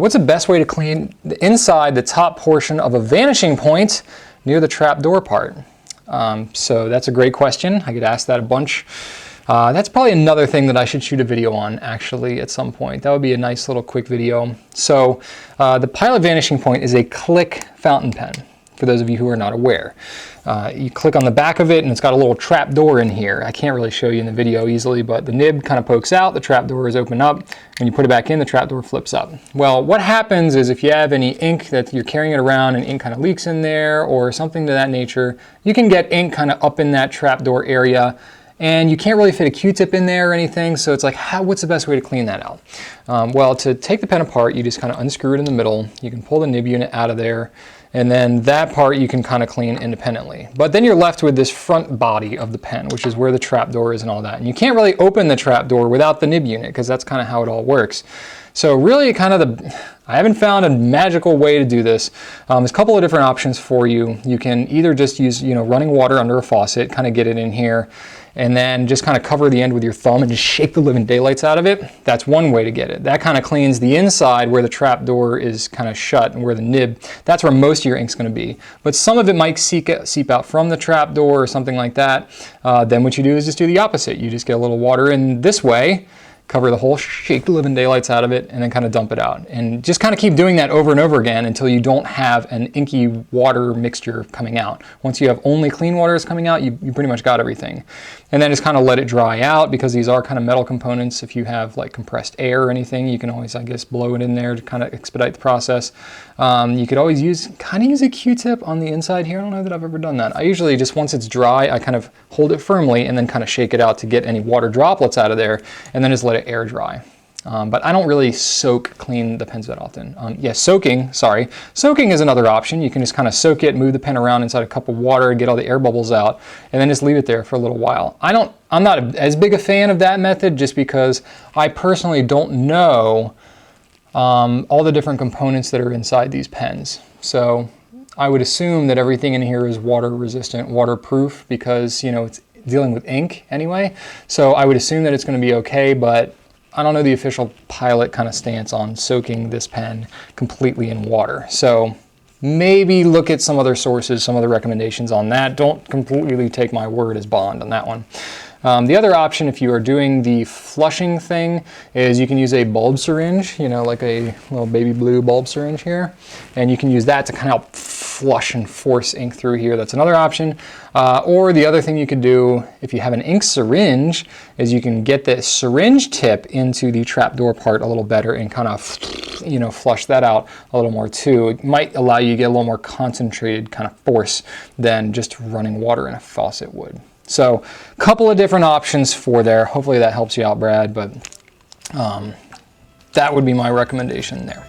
what's the best way to clean the inside, the top portion of a vanishing point near the trapdoor part? So that's a great question. I get asked that a bunch. That's probably another thing that I should shoot a video on actually at some point. That would be a nice little quick video. So the Pilot Vanishing Point is a click fountain pen, for those of you who are not aware. You click on the back of it and it's got a little trap door in here. I can't really show you in the video easily, but the nib kind of pokes out, the trap door is open up. When you put it back in, the trap door flips up. Well, what happens is if you have any ink that you're carrying it around and ink kind of leaks in there or something to that nature, you can get ink kind of up in that trap door area, and you can't really fit a Q-tip in there or anything, so it's like, what's the best way to clean that out? Well, to take the pen apart, you just kind of unscrew it in the middle. You can pull the nib unit out of there, and then that part you can kind of clean independently. But then you're left with this front body of the pen, which is where the trap door is and all that. And you can't really open the trap door without the nib unit, because that's kind of how it all works. So really I haven't found a magical way to do this. There's a couple of different options for you. You can either just use running water under a faucet, kind of get it in here, and then just kind of cover the end with your thumb and just shake the living daylights out of it. That's one way to get it. That kind of cleans the inside where the trap door is kind of shut and where the nib, that's where most of your ink's going to be. But some of it might seep out from the trap door or something like that. Then what you do is just do the opposite. You just get a little water in this way, cover the hole, shake the living daylights out of it, and then kind of dump it out. And just kind of keep doing that over and over again until you don't have an inky water mixture coming out. Once you have only clean water is coming out, you pretty much got everything. And then just kind of let it dry out, because these are kind of metal components. If you have like compressed air or anything, you can always, I guess, blow it in there to kind of expedite the process. You could always use a Q-tip on the inside here. I don't know that I've ever done that. I usually just, once it's dry, I kind of hold it firmly and then kind of shake it out to get any water droplets out of there, and then just let it air dry. But I don't really clean the pens that often. Soaking is another option. You can just kind of soak it, move the pen around inside a cup of water, get all the air bubbles out, and then just leave it there for a little while. I'm not as big a fan of that method, just because I personally don't know all the different components that are inside these pens. So I would assume that everything in here is water resistant, waterproof, because it's dealing with ink anyway. So I would assume that it's going to be okay, but I don't know the official Pilot kind of stance on soaking this pen completely in water. So maybe look at some other sources, some other recommendations on that. Don't completely take my word as bond on that one. The other option, if you are doing the flushing thing, is you can use a bulb syringe, like a little baby blue bulb syringe here, and you can use that to kind of help flush and force ink through here. That's another option. Or the other thing you could do, if you have an ink syringe, is you can get the syringe tip into the trapdoor part a little better and kind of, flush that out a little more too. It might allow you to get a little more concentrated kind of force than just running water in a faucet would. So a couple of different options for there. Hopefully that helps you out, Brad, but that would be my recommendation there.